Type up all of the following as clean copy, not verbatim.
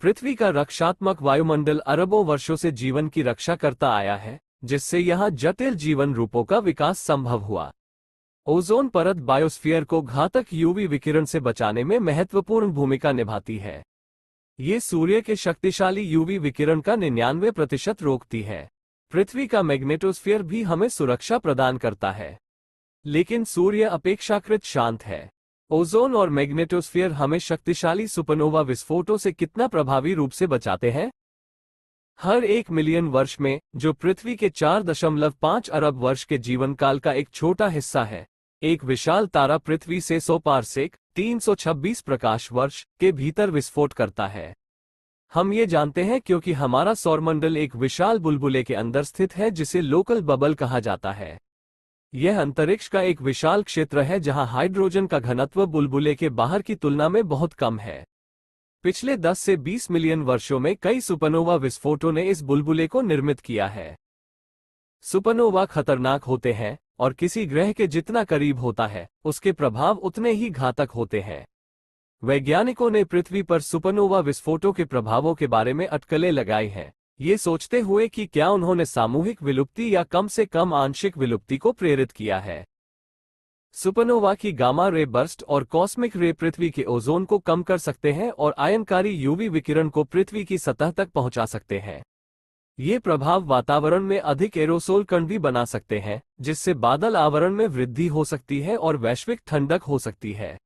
पृथ्वी का रक्षात्मक वायुमंडल अरबों वर्षों से जीवन की रक्षा करता आया है, जिससे यहाँ जटिल जीवन रूपों का विकास संभव हुआ। ओजोन परत बायोस्फीयर को घातक यूवी विकिरण से बचाने में महत्वपूर्ण भूमिका निभाती है। ये सूर्य के शक्तिशाली यूवी विकिरण का 99% रोकती है। पृथ्वी का मैग्नेटोस्फीयर भी हमें सुरक्षा प्रदान करता है, लेकिन सूर्य अपेक्षाकृत शांत है। ओजोन और मैग्नेटोस्फीयर हमें शक्तिशाली सुपरनोवा विस्फोटों से कितना प्रभावी रूप से बचाते हैं? हर 1 मिलियन वर्ष में, जो पृथ्वी के 4.5 अरब वर्ष के जीवन काल का एक छोटा हिस्सा है, एक विशाल तारा पृथ्वी से 100 पारसेक 326 प्रकाश वर्ष के भीतर विस्फोट करता है। हम ये जानते हैं क्योंकि हमारा सौरमंडल एक विशाल बुलबुले के अंदर स्थित है जिसे लोकल बबल कहा जाता है। यह अंतरिक्ष का एक विशाल क्षेत्र है जहां हाइड्रोजन का घनत्व बुलबुले के बाहर की तुलना में बहुत कम है। पिछले 10 से 20 मिलियन वर्षों में कई सुपरनोवा विस्फोटों ने इस बुलबुले को निर्मित किया है। सुपरनोवा खतरनाक होते हैं, और किसी ग्रह के जितना करीब होता है, उसके प्रभाव उतने ही घातक होते हैं। वैज्ञानिकों ने पृथ्वी पर सुपरनोवा विस्फोटों के प्रभावों के बारे में अटकलें लगाई हैं, ये सोचते हुए कि क्या उन्होंने सामूहिक विलुप्ति या कम से कम आंशिक विलुप्ति को प्रेरित किया है। सुपरनोवा की गामा रे बर्स्ट और कॉस्मिक रे पृथ्वी के ओजोन को कम कर सकते हैं और आयनकारी यूवी विकिरण को पृथ्वी की सतह तक पहुंचा सकते हैं। ये प्रभाव वातावरण में अधिक एरोसोल कण भी बना सकते हैं, जिससे बादल आवरण में वृद्धि हो सकती है और वैश्विक ठंडक हो सकती है।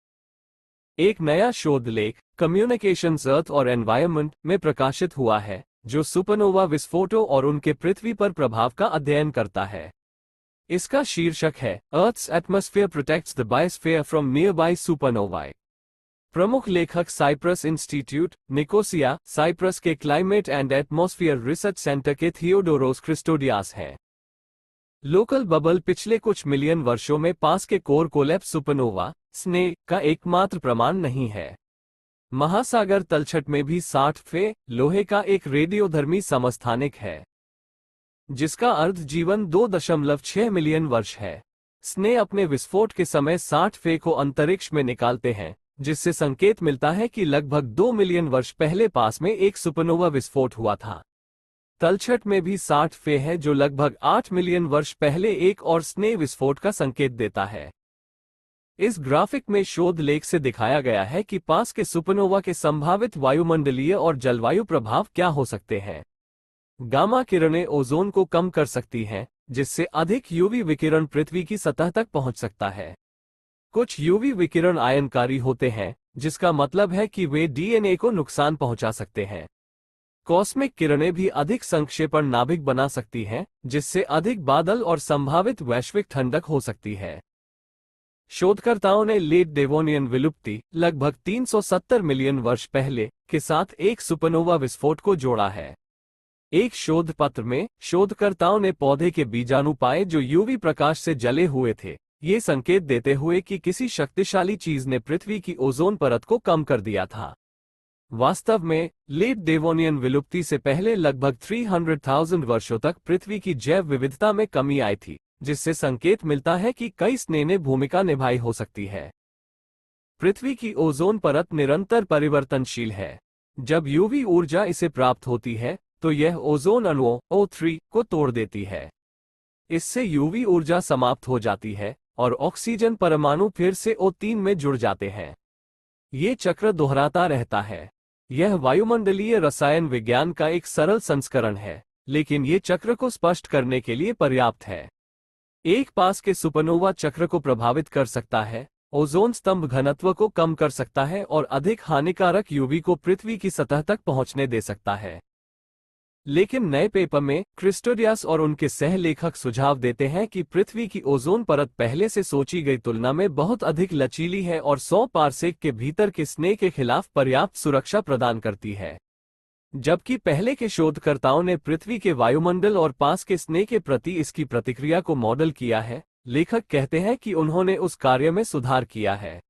एक नया शोध लेख कम्युनिकेशंस अर्थ और एनवायरनमेंट में प्रकाशित हुआ है, जो सुपरनोवा विस्फोटों और उनके पृथ्वी पर प्रभाव का अध्ययन करता है। इसका शीर्षक है earth's atmosphere protects the biosphere from nearby supernovae. प्रमुख लेखक साइप्रस इंस्टीट्यूट, निकोसिया, साइप्रस के climate and atmosphere research centre के थियोडोरोस क्रिस्टोडियास हैं। लोकल बबल पिछले कुछ मिलियन वर्षों में पास के कोर कोलैप्स सुपरनोवा स्ने का एकमात्र प्रमाण नहीं है। महासागर तलछट में भी 60 फे लोहे का एक रेडियोधर्मी समस्थानिक है, जिसका अर्ध जीवन 2.6 मिलियन वर्ष है। स्ने अपने विस्फोट के समय 60 फे को अंतरिक्ष में निकालते हैं, जिससे संकेत मिलता है कि लगभग 2 मिलियन वर्ष पहले पास में एक सुपरनोवा विस्फोट हुआ था। तलछट में भी 60 फे है, जो लगभग 8 मिलियन वर्ष पहले एक और स्ने विस्फोट का संकेत देता है। इस ग्राफिक में शोध लेख से दिखाया गया है कि पास के सुपरनोवा के संभावित वायुमंडलीय और जलवायु प्रभाव क्या हो सकते हैं। गामा किरणें ओजोन को कम कर सकती हैं, जिससे अधिक यूवी विकिरण पृथ्वी की सतह तक पहुंच सकता है। कुछ यूवी विकिरण आयनकारी होते हैं, जिसका मतलब है कि वे डीएनए को नुकसान पहुंचा सकते हैं। कॉस्मिक किरणें भी अधिक संक्षेपण नाभिक बना सकती हैं, जिससे अधिक बादल और संभावित वैश्विक ठंडक हो सकती है। शोधकर्ताओं ने लेट डेवोनियन विलुप्ति लगभग 370 मिलियन वर्ष पहले के साथ एक सुपरनोवा विस्फोट को जोड़ा है। एक शोध पत्र में शोधकर्ताओं ने पौधे के बीजाणु पाए जो यूवी प्रकाश से जले हुए थे, ये संकेत देते हुए कि किसी शक्तिशाली चीज ने पृथ्वी की ओजोन परत को कम कर दिया था। वास्तव में लेट डेवोनियन विलुप्ति से पहले लगभग 300,000 वर्षों तक पृथ्वी की जैव विविधता में कमी आई थी, जिससे संकेत मिलता है कि कई स्नेह भूमिका निभाई हो सकती है। पृथ्वी की ओजोन परत निरंतर परिवर्तनशील है। जब यूवी ऊर्जा इसे प्राप्त होती है, तो यह ओजोन अणुओं O3 को तोड़ देती है। इससे यूवी ऊर्जा समाप्त हो जाती है और ऑक्सीजन परमाणु फिर से O3 में जुड़ जाते हैं। ये चक्र दोहराता रहता है। यह वायुमंडलीय रसायन विज्ञान का एक सरल संस्करण है, लेकिन ये चक्र को स्पष्ट करने के लिए पर्याप्त है। एक पास के सुपरनोवा चक्र को प्रभावित कर सकता है, ओजोन स्तंभ घनत्व को कम कर सकता है और अधिक हानिकारक यूवी को पृथ्वी की सतह तक पहुंचने दे सकता है। लेकिन नए पेपर में क्रिस्टोडियास और उनके सहलेखक सुझाव देते हैं कि पृथ्वी की ओजोन परत पहले से सोची गई तुलना में बहुत अधिक लचीली है और 100 पारसेक के भीतर के स्नेह के खिलाफ पर्याप्त सुरक्षा प्रदान करती है। जबकि पहले के शोधकर्ताओं ने पृथ्वी के वायुमंडल और पास के स्नेह के प्रति इसकी प्रतिक्रिया को मॉडल किया है, लेखक कहते हैं कि उन्होंने उस कार्य में सुधार किया है।